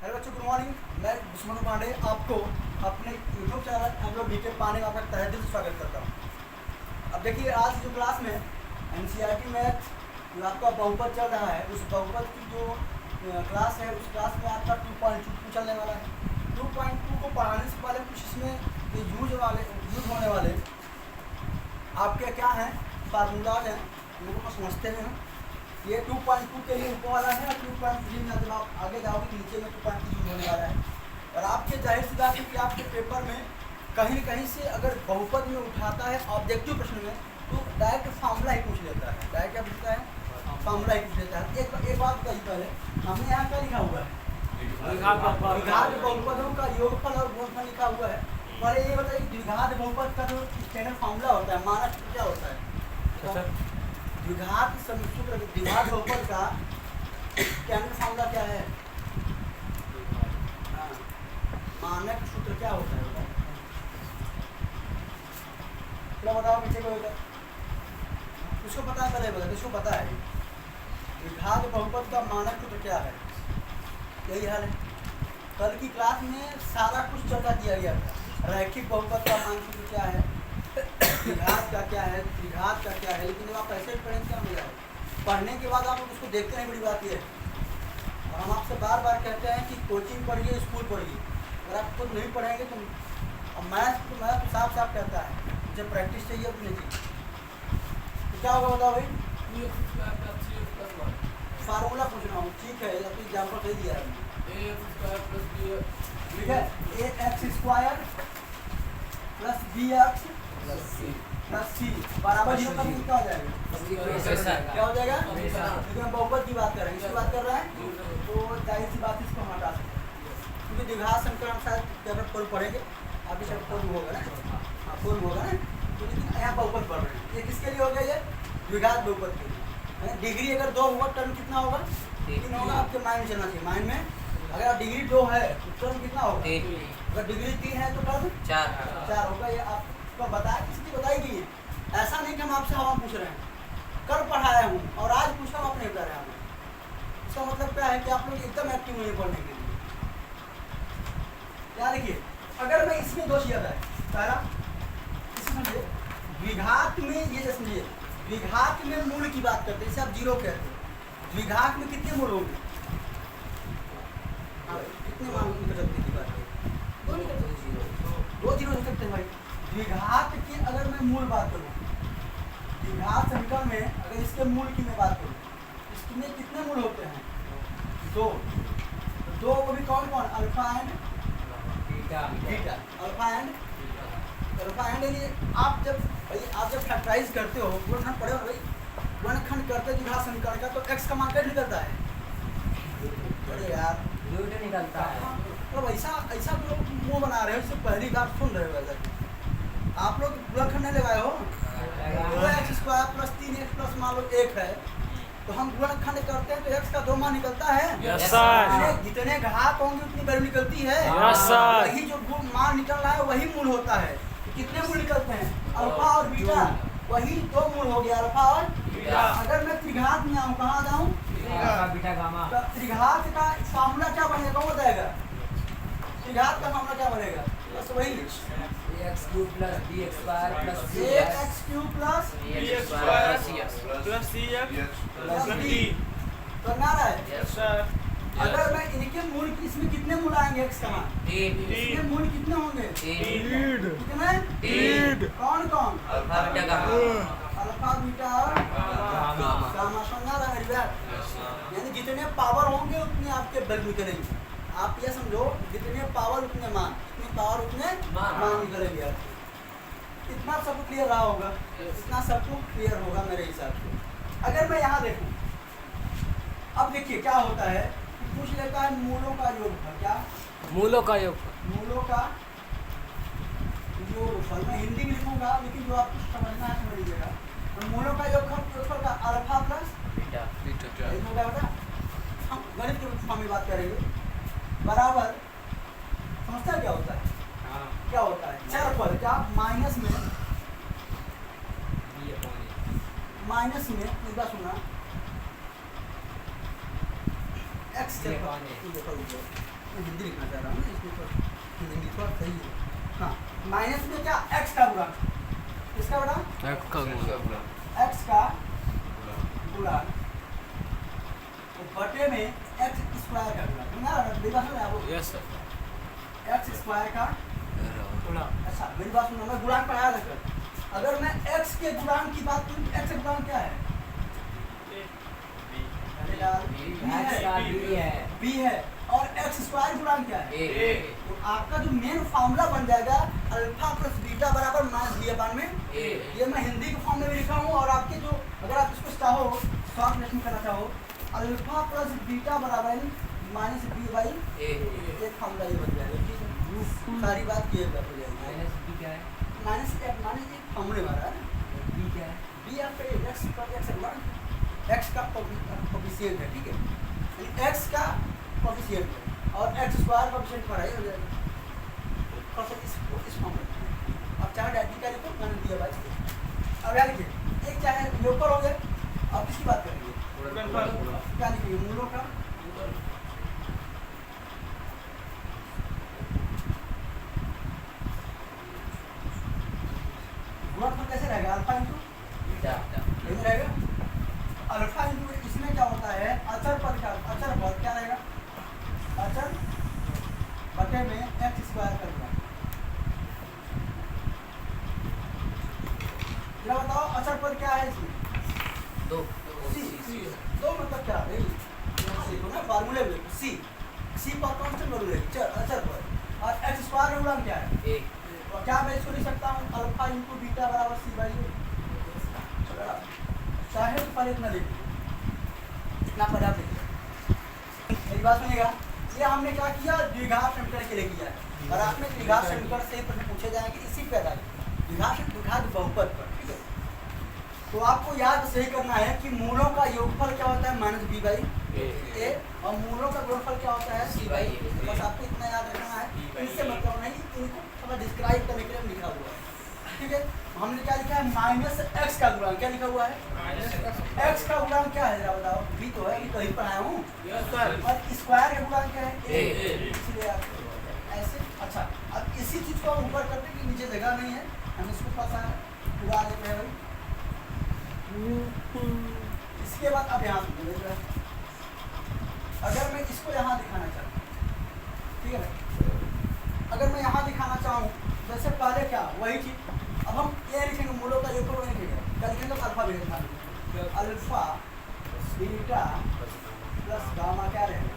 Hello बच्चों, good morning. मैं दुश्मन पांडे आपको अपने यूट्यूब चैनल हम लोग बीके पाने में आपका तहे दिल से स्वागत करता हूँ। अब देखिए, आज जो क्लास में NCERT मैथ जो आपका बहुपद चल रहा है, उस बहुपद की जो क्लास है, उस क्लास में आपका 2.2 चलने वाला है। 2.2 को पढ़ाने से पहले कुछ इसमें यूज होने वाले आपके क्या हैं, फार्मूलाज हैं, लोगों को समझते हैं। ये 2.2 के लिए ऊपर वाला है और 2.3 में जब आप आगे जाओगे नीचे में 2.3 होने वाला है। और आपके जाहिर सी बात है कि आपके पेपर में कहीं न कहीं से अगर बहुपद में उठाता है ऑब्जेक्टिव प्रश्न में, तो डायरेक्ट फार्मूला ही पूछ लेता है। डायरेक्ट क्या पूछता है? फार्मूला ही पूछ लेता है। एक बात बताइए, पहले हमने यहाँ क्या लिखा हुआ है? द्विघात बहुपदों का योगफल और गुणनफल लिखा हुआ है। पहले ये बताइए, द्विघात बहुपद का जो स्टैंडर्ड फार्मूला होता है, मानक सूत्र क्या होता है? द्विघात सूत्र, द्विघात बहुपद का स्टैंडर्ड फार्मूला क्या है? मानक सूत्र क्या होता है? क्या बताओ पीछे को? उसको पता है? पहले बता, किसको पता है द्विघात बहुपद का मानक सूत्र क्या है? यही हाल है। कल की क्लास में सारा कुछ चर्चा किया गया था। रैखिक बहुपद का मानक सूत्र क्या है, द्विघात का क्या है, त्रिघात का क्या है। लेकिन जब आप ऐसे पढ़ेंगे क्या मिला है? पढ़ने के बाद आप लोग उसको देखते नहीं, बड़ी बात ये है। और हम आपसे बार बार कहते हैं कि कोचिंग पढ़िए, स्कूल पढ़िए। अगर आप खुद नहीं पढ़ेंगे तो मैथ तो साफ साफ कहता है मुझे प्रैक्टिस चाहिए अपनी चाहिए। तो क्या होगा बताओ भाई? फार्मूला पूछ रहा हूँ, ठीक है? अपनी एग्जाम्पल दे दिया है, ठीक है। ax² plus bx plus c बराबर 0 का क्या हो जाएगा? क्या हो जाएगा? क्योंकि हम बहुपद की बात कर रहे हैं, इसकी बात कर रहे हैं, तो जाहिर सी बात इसको हम हटा सकते हैं। क्योंकि द्विघात समीकरण शायद पेपर पर पढ़ेंगे, अभी शायद पूर्व होगा ना, हाँ पूर्व होगा ना। तो लेकिन यहाँ बहुपद पढ़ रहे हैं। ये किसके लिए हो गया? ये द्विघात बहुपद के लिए। डिग्री अगर 2 होगा, टर्म कितना होगा? 3 होगा। आपके माइंड में चलना चाहिए। माइंड में अगर डिग्री 2 है तो टर्म कितना होगा? अगर डिग्री 3 है तो टर्म 4 होगा। ये आपको बताया, किसकी बताई गई है? ऐसा नहीं कि हम आपसे हवा पूछ रहे हैं। कल पढ़ाया हूँ और आज पूछा हूँ, आप नहीं बता रहे हैं। इसका मतलब क्या है कि आप लोग एकदम एक्टिव नहीं पढ़ने के लिए। क्या देखिए, अगर मैं इसमें दोष किया था, पहला समझिए, द्विघात में ये जो समझिए, द्विघात में मूल की बात करते हैं, इसे आप 0 कहते हैं। द्विघात में कितने मूल होंगे? कितने मान की बचत की बात है? 2 0 हो सकते हैं भाई। द्विघात की अगर मैं मूल बात करूँ, द्विघात समीकरण में अगर इसके मूल की मैं बात करूँ, इसमें कितने मूल होते हैं? 2। वो भी कौन कौन? Alpha and beta. Alpha and आप जब फैक्टराइज करते हो, गुणनखंड पढ़े हो भाई, गुणनखंड करते द्विघात समीकरण का, तो x का मान क्या निकलता है? अरे यार निकलता है। तो ऐसा तो लोग मुँह बना रहे हो, इससे पहली बार सुन रहे हो। ऐसा आप लोग गुणनखंड नहीं लगाए हो? 2x² प्लस 3x प्लस मान लो 1 है, तो हम गुणनखंड करते हैं तो x का 2 मान निकलता है। Yes sir. जितने घात होंगे उतनी वैल्यू निकलती है। Yes sir. वही जो मान निकल रहा है वही मूल होता है। कितने मूल निकलते हैं? अल्फा और बीटा, वही 2 मूल हो गया, अल्फा और बीटा। अगर मैं त्रिघात में आऊँ, कहाँ जाऊँ? Beta gamma. त्रिघात का फार्मूला क्या बनेगा? कौन बताएगा? त्रिघात का फार्मूला क्या बनेगा? बस वही ax³ plus bx² plus ax³ plus plus cx plus d। करना रहा है। Yes sir. अगर मैं इनके मूल की, इसमें कितने मूल आएंगे x का मान? इसमें मूल कितने होंगे? कितने? कौन कौन? अल्फा बीटा और गामा। समझा रहा है यार? यानी जितने पावर होंगे उतने आपके वैल्यू निकलेंगे। आप ये समझो, जितने पावर उतने मान, जितने पावर उतने मान निकलेंगे आपके। इतना सबको क्लियर रहा होगा? इतना सबको क्लियर होगा मेरे हिसाब से। अगर मैं यहाँ देखूँ, अब देखिए क्या होता है, पूछ लेता है मूलों का योगफल। क्या? मूलों का योग। मूलों का योगफल। मैं हिंदी में लिखूंगा, लेकिन जो आपको समझना है समझ लीजिएगा। तो मूलों का योगफल का अल्फा प्लस बीटा। होगा बेटा। हम गणित के फॉर्म में बात करेंगे। बराबर, समझता है क्या होता है? क्या होता है? चरफल। क्या? माइनस में एक बार सुना, x मैं हिंदी लिखना चाह रहा हूँ ना, इसमें तो हिंदी थोड़ा सही है। हाँ, माइनस में क्या एक्स का गुणा, किसका बड़ा एक्स का गुणा, एक्स का गुणा तो बटे में एक्स स्क्वायर का गुणा, ना मेरी बात सुन आप यस सर, एक्स स्क्वायर का गुणा। अच्छा मेरी बात सुनो, मैं गुणांक पढ़ाया था कल। अगर मैं x के गुणांक की बात करूं तो x का गुणांक क्या है? b है और x स्क्वायर गुणांक क्या है? तो आपका जो मेन फार्मूला बन जाएगा अल्फा प्लस बीटा बराबर माइनस बी अपान में a। ये मैं हिंदी के फॉर्म में भी लिखा हूँ, और आपके जो अगर आप इसको चाहो शॉर्ट लेसन करना चाहो, अल्फा प्लस बीटा बराबर माइनस बी बाई एक फार्मूला ये बन जाएगा। ठीक है, सारी बात ये हो जाएगी। माइनस बी क्या है? माइनस एक फार्मूले वाला है, बी क्या है? बी आपका एक्स पर एक्स गुणा एक्स का कोफिशिएंट है। ठीक है, यानी एक्स का कोफिशिएंट है और एक्स स्क्वायर कोफिशिएंट पर ही हो जाएगा। और इस फॉर्मूले अब चाहे डायरेक्टली का लिखो, मैंने दिया भाई। अब यार लिखिए, एक चाहे योगफल हो गया, अब किसकी बात करेंगे? क्या लिखिए? मूलों का गुणनफल कैसे रहेगा? अल्फा इंटू बीटा यही रहेगा। अल्फा इंटू इसमें क्या होता है, अचर पद का अचर पद क्या रहेगा? अचर बटे में एक्स स्क्वायर कर दिया। जरा बताओ अचर पद क्या है इसमें? दो सी। दो मतलब क्या है? सी को ना फार्मूले में सी पर कांस्टेंट वैल्यू है अचर पद, और एक्स स्क्वायर का गुणांक क्या है? एक। और क्या मैं इसको लिख सकता हूँ? अल्फा इंटू बीटा बराबर सी बाई ए। चाहे तो पर इतना लिख, इतना पर्याप्त लिख। मेरी बात सुनिएगा, ये हमने क्या किया? द्विघात समीकरण के लिए किया है, और आपने द्विघात समीकरण से प्रश्न पूछे जाएंगे इसी पे आधारित, द्विघात बहुपद पर। ठीक है, तो आपको याद सही करना है कि मूलों का योगफल क्या होता है? माइनस बी बाई ए, और मूलों का गुणनफल क्या होता है? सी बाई ए। बस आपको इतना याद रखना है, इनसे मतलब नहीं, इनको थोड़ा डिस्क्राइब करने के लिए लिखा हुआ है। ठीक है, हमने क्या लिखा है? माइनस एक्स का गुणांक क्या लिखा हुआ है? एक्स का गुणांक क्या है जरा बताओ? बी तो है, अभी कहीं पढ़ाया हूँ, और स्क्वायर का गुणांक क्या है? ए। इसलिए आप ऐसे अच्छा, अब इसी चीज को हम ऊपर करते कि नीचे जगह नहीं है, हम इसको पता है पूरा लेते हैं भाई। इसके बाद अब यहाँ सुनिए, अगर मैं इसको यहाँ दिखाना चाहता हूँ, ठीक है ना, अगर मैं यहाँ दिखाना चाहूँ जैसे पहले क्या वही चीज, अब हम ये लिखेंगे मूलों का योगफल वही लिखेंगे, क्या लिखेंगे? Alpha beta, alpha beta plus gamma क्या रहेगा?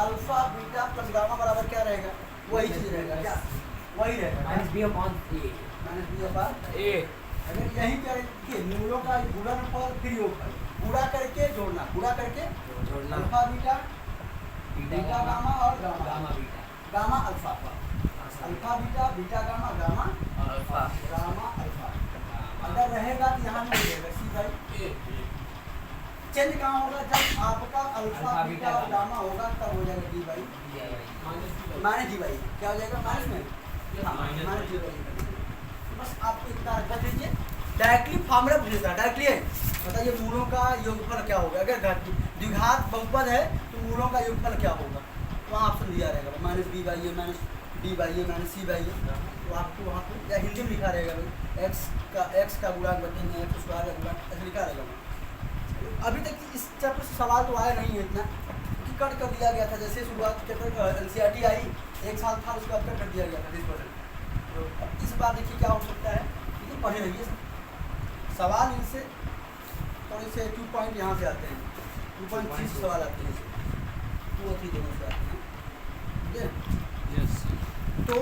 अल्फा बीटा प्लस गामा बराबर क्या रहेगा? वही चीज रहेगा, क्या वही रहेगा? माइनस बी अपॉन ए। माइनस बी अपॉन ए। अगर यही करेंगे मूलों का गुणनफल फिर योगफल, गुणा करके जोड़ना, गुणा करके जोड़ना, अल्फा बीटा बीटा गामा और gamma gamma beta, gamma alpha, alpha beta beta gamma gamma alpha, gamma alpha. अगर रहेगा तो यहाँ नहीं रहेगा, सी बाई ए। चेंज कहाँ होगा? जब आपका अल्फा बीटा और गामा होगा तब हो जाएगा D by minus D by, क्या हो जाएगा? माइनस में, हाँ माइनस डी बाई। बस आपको इतना रख दीजिए, डायरेक्टली फार्मूला पूछ लेता है, डायरेक्टली है बताइए मूलों का योगफल क्या होगा? अगर द्विघात बहुपद है तो मूलों का योगफल क्या होगा? वहाँ ऑप्शन दिया रहेगा, minus B by A minus D by A minus C by A. तो आपको वहाँ पर या हिंदी में लिखा रहेगा भाई एक्स का गुणांक बटेंगे एक्स स्क्वायर का गुणांक, ऐसे लिखा रहेगा। अभी तक इस चैप्टर से सवाल तो आया नहीं है इतना, क्योंकि कट कर दिया गया था। जैसे शुरुआत चैप्टर एनसीईआरटी आई, एक साल था उसका कट कर दिया गया था 30%। तो अब इस बार देखिए क्या हो सकता है, लेकिन पढ़े रहिए सवाल इनसे थोड़े से 2 पॉइंट यहाँ से आते हैं, 2.3 से सवाल आते हैं, 2 और 3 दोनों से आते हैं। ठीक है, तो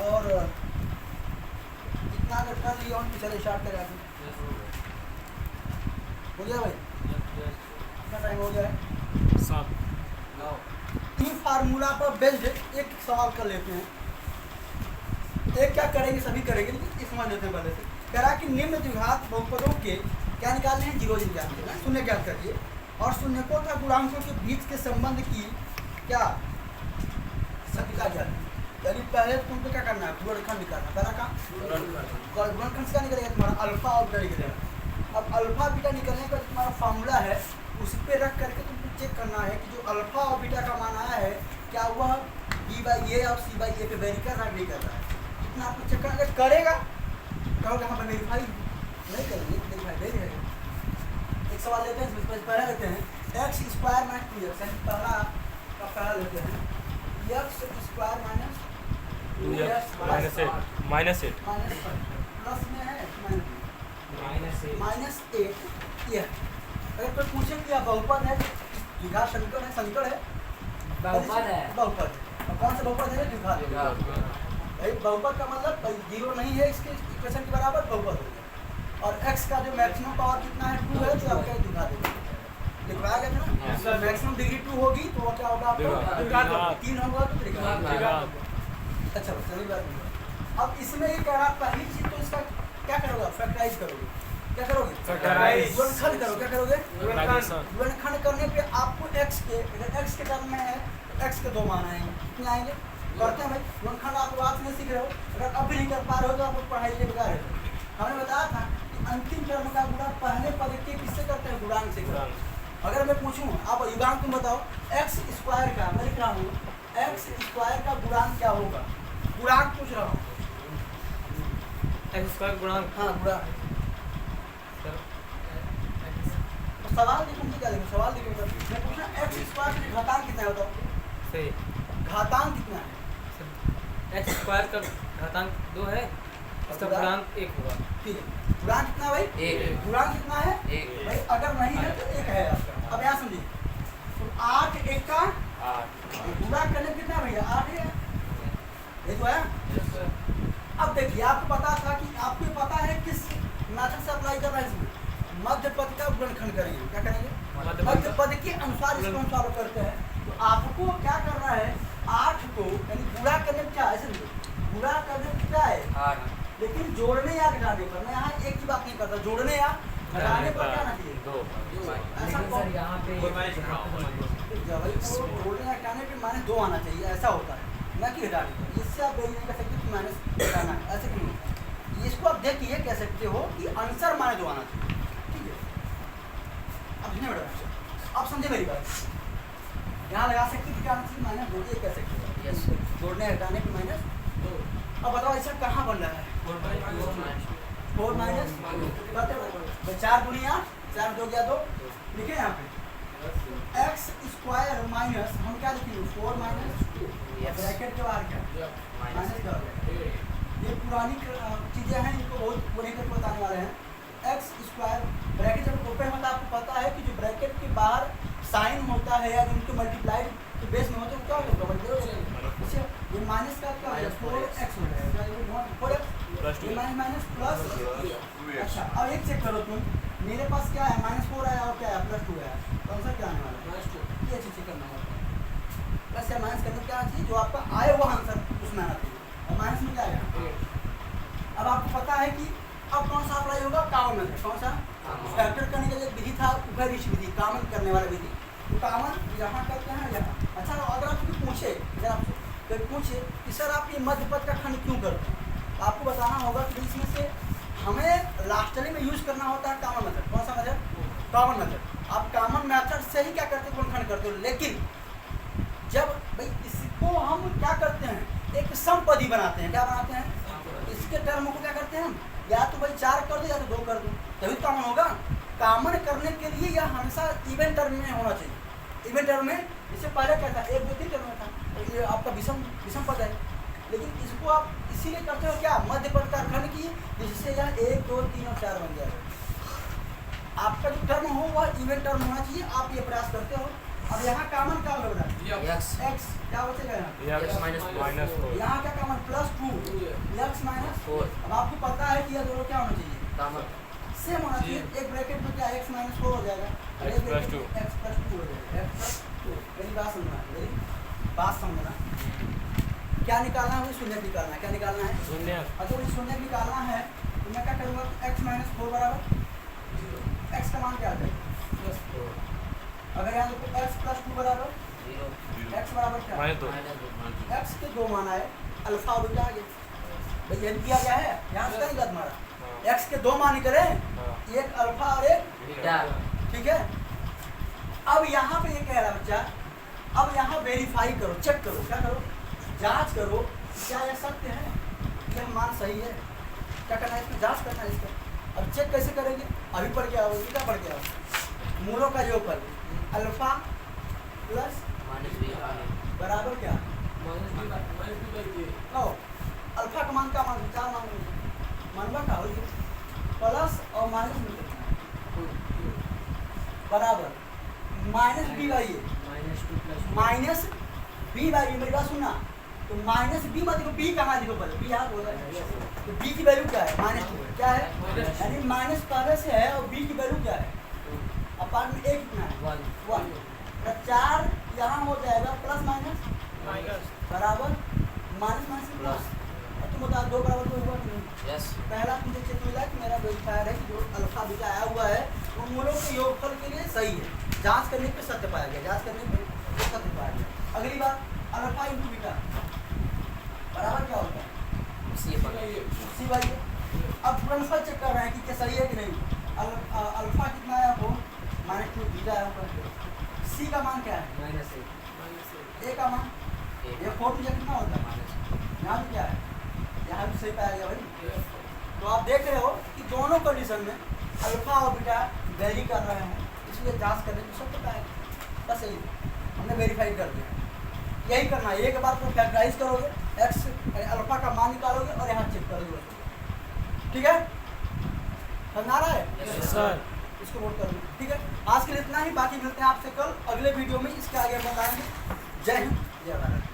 और इतना अगर कर लिया तो चले स्टार्ट करें आगे। हो गया भाई? कितना टाइम हो गया है? 7 तीन फार्मूला पर बेस्ड एक सवाल कर लेते हैं। एक क्या करेंगे, सभी करेंगे, लेकिन एक समझ लेते हैं पहले से। कह रहा है कि निम्न द्विघात बहुपदों के क्या निकालने हैं? जीरो ज्ञात करना, शून्य ज्ञात करिए, और शून्यकों तथा गुणांकों के बीच के संबंध की क्या सटीकता ज्ञात। यानी पहले तुमको क्या करना है? गुणनखंड निकालना। पहला काम गुणनखंड से क्या निकलेगा? तुम्हारा अल्फा और बीटा निकलेगा। अब अल्फा बीटा निकलने का तुम्हारा फार्मूला है, उस पर रख करके तुमको चेक करना है कि जो अल्फा और बीटा का मान आया है क्या वह b/a और c/a पे वेरी कर रहा है, नहीं कर रहा है। इतना आपको चेक करना करेगा, कहोगे हाँ वेरीफाई नहीं करेंगे, वेरीफाई नहीं रहेगा। एक सवाल लेते हैं, इसमें पहला लेते हैं एक्स स्क्वायर माइनस 2x, पहला लेते हैं x square minus 2x minus 8 plus में है -8 -8 ये। अगर कोई पूछे कि यह बहुपद है, द्विघात संकर है, संकर है, बहुपद है। बहुपद है। और कौन सा बहुपद है? द्विघात। भाई बहुपद का मतलब भाई जीरो नहीं है इसके इक्वेशन के बराबर, बहुपद हो गया। और x का जो मैक्सिमम पावर कितना है 2 है, तो आपका द्विघात है। लिखवाया गया था ना, मैक्सिमम डिग्री 2 होगी तो वो क्या होगा आपका द्विघात, 3 होगा तो त्रिघात। अच्छा चलिए बात नहीं। अब इसमें ये कह रहा पहली चीज तो इसका क्या करोगे? फैक्टराइज करोगे। क्या करोगे? फैक्टराइज। गुणनखंड करो। क्या करोगे? गुणनखंड। गुणनखंड करने पे आपको x के, अगर x के टर्म में है तो x के 2 मान आएंगे। कितने आएंगे? करते हैं भाई। गुणनखंड आप बात में सीख रहे हो, अगर अब भी नहीं कर पा रहे हो तो आपको पढ़ाई के बेकार है। हमने बताया था कि अंतिम टर्म का गुणा पहले पद के किससे करते हैं? गुणांक से करते हैं। अगर मैं पूछूं आप युगांक तुम बताओ, x स्क्वायर का, मैं लिख रहा हूँ x स्क्वायर का गुणांक क्या होगा? गुणांक पूछ रहा हूँ। x स्क्वायर गुणांक, हाँ गुणांक। तो सवाल देखो मुझे क्या देखो, सवाल देखो मैं पूछना x स्क्वायर का घातांक कितना है बताओ? सही। घातांक कितना है? x स्क्वायर का घातांक 2 है, इसका गुणांक 1 होगा। ठीक है, गुणांक कितना भाई? 1 गुणांक कितना है 1 भाई? अगर नहीं है तो 1 है आपका। अब यहाँ समझिए, तो 8 1 का 8 गुणा करने पे कितना भैया? 8 है, ये तो है। अब देखिए आपको पता था कि आपको पता है किस मेथड से अप्लाई कर रहा है इसमें, मध्य पद का गुणनखंड करेंगे। क्या करेंगे? मध्य पद के अनुसार इसको हम सॉल्व करते हैं। तो आपको क्या करना है, 8 को यानी गुणा करने में क्या है, समझो गुणा करने में क्या है 8 लेकिन जोड़ने या घटाने पर, मैं यहाँ एक की बात नहीं करता, जोड़ने या घटाने पर क्या आना चाहिए? 2 ऐसा लेकिन सर यहाँ पे जोड़ने या घटाने पे माइनस 2 आना चाहिए, ऐसा होता है ना कि घटाने पर। इससे आप वेरी नहीं कर सकते कि माइनस घटाना है, ऐसे क्यों होता है? इसको आप देख ये कह सकते हो कि आंसर माइनस 2 आना चाहिए। ठीक है, अब सुनिए बेटा, आप समझे मेरी बात। यहाँ लगा सकते हैं कि क्या आना चाहिए? माइनस 2, ये कह सकते हो। यस जोड़ने या घटाने पे माइनस 2। अब बताओ ऐसा कहाँ बन रहा है? 4 माइनस 4 दुनिया 4 2 गया 2, लिखे यहाँ पे x स्क्वायर माइनस हम क्या लिखेंगे 4 माइनस 2 ब्रैकेट के बाहर क्या माइनस क्या हो जाएगा? ये पुरानी चीज़ें हैं, इनको बहुत वो नहीं करके बताने वाले हैं। x स्क्वायर ब्रैकेट जब ओपन होता है आपको पता है कि जो ब्रैकेट के बाहर साइन होता है या जो उनके मल्टीप्लाइड के बेस में होता है क्या होगा? मल्टीप्लाई। ये माइनस का क्या होगा? 4x हो जाएगा, 4x ये माइनस प्लस। अच्छा अब एक चेक करो तुम, मेरे पास क्या है -4 आया और क्या है +2 आया, कौन सा क्या आने वाला है? +2। ये चीज़ चेक करना होगा। प्लस या माइनस करने क्या चाहिए? जो आपका आए वो आंसर उसमें आना चाहिए, और माइनस में क्या आएगा? अब आपको पता है कि अब कौन सा अप्लाई होगा? Common method. कौन सा? फैक्टर करने के लिए विधि था उभयनिष्ठ विधि, कॉमन करने वाला विधि। तो कॉमन यहाँ करते हैं यहाँ। अच्छा अगर आपको पूछे, अगर आपसे कोई पूछे कि सर आप ये मध्य पद का खंड क्यों करते हैं, तो आपको बताना होगा कि इसमें से हमें लास्टली में यूज करना होता है कॉमन मेथड। कौन सा मेथड? Common method. आप कॉमन मेथड से ही क्या करते हो? गुणनखंड करते हो। लेकिन जब भाई इसको हम क्या करते हैं, एक समपदी बनाते हैं। क्या बनाते हैं? इसके टर्म को क्या करते हैं हम, या तो भाई 4 कर दो या तो 2 कर दो, तभी कॉमन होगा। कॉमन करने के लिए यह हमेशा इवन टर्म में होना चाहिए। इवन टर्म में इससे पहले क्या था? 1 2 3 टर्म में था, तो ये आपका विषम पद है। लेकिन इसको आप इसीलिए करते हो क्या? मध्य पद का खंड की, जिससे यह 1 2 3 और 4 बन जाएगा। आपका जो टर्म हो वह इवन टर्म होना चाहिए, आप ये प्रयास करते हो। अब यहाँ कॉमन क्या होगा बेटा? x क्या बचेगा यहाँ? x -4 यहाँ क्या कॉमन? +2 x -4। अब आपको पता है कि यह दोनों क्या होना चाहिए? सेम होना चाहिए। एक ब्रैकेट में क्या x -4 हो जाएगा, x +2 x +2 हो जाएगा, x +2। मेरी बात समझना, मेरी बात समझना। क्या निकालना है? शून्य निकालना है। क्या निकालना है? शून्य। अगर मुझे शून्य निकालना है तो मैं क्या करूँगा? x -4 बराबर x का मान क्या आ जाएगा? +4। अगर यहाँ देखो x +2 बराबर 0 x बराबर क्या? -2 x के 2 मान आए, अल्फा और बीटा आ गए। भाई ये दिया गया है, यहाँ से कहीं गलत मारा। x के 2 मान निकले, एक अल्फा और एक बीटा। ठीक है। अब यहाँ पे ये कह रहा है बच्चा, अब यहाँ वेरीफाई करो, चेक करो, क्या करो, जांच करो क्या यह सत्य है, यह मान सही है। क्या करना है इसमें, जांच करना है इसका। अब चेक कैसे करेंगे, अभी पढ़ के आओ, क्या पढ़ के आओ, मूलों का योगफल अल्फा प्लस माइनस बी बराबर क्या, नो अल्फा का मान क्या मान, 4 मान मानवा का हो प्लस और माइनस में कितना बराबर minus B by A, -2 plus minus B by A. मेरी बात सुनना, तो माइनस बी मतलब बी कहाँ लिखो पहले, बी यहाँ बोला है, तो बी की वैल्यू क्या है, -2 क्या है, यानी माइनस पहले से है और बी की वैल्यू क्या है, अपार्ट में ए कितना है 1, 4 यहाँ हो जाएगा प्लस माइनस बराबर माइनस माइनस प्लस। तुम बता 2 बराबर 2 हुआ कि नहीं? यस पहला मुझे चेक मिला कि मेरा वेरीफायर है कि जो अल्फा बीटा आया हुआ है वो मूलों के योगफल के लिए सही है, जांच करने पे सत्य पाया गया, जांच करने पे सत्य पाया गया। अगली बात, अल्फा इंटू बीटा बराबर क्या होता है, सी सी बाई ए। अब प्रिंसिपल चेक कर रहे हैं कि क्या सही है कि नहीं। अल्फा कितना आया आपको, -2, बीटा आया ऊपर, सी का मान क्या है, -1 ए का मान, ये 4 मुझे कितना होता है, यहाँ भी क्या है, यहाँ भी सही पाया गया भाई। तो आप देख रहे हो कि दोनों कंडीशन में अल्फा और बीटा वैरी कर रहे हैं, इसलिए जांच करने की सब पाया गया, बस यही हमने वेरीफाई कर दिया। यही करना है, एक बार को फैक्टराइज करोगे, एक्स अल्फा का मान निकालोगे और यहाँ चेक करोगे, ठीक है, समझ आ रहा है, सर इसको नोट कर लो, ठीक है। आज के लिए इतना ही, बाकी मिलते हैं आपसे कल अगले वीडियो में, इसके आगे बताएंगे। जय हिंद, जय भारत।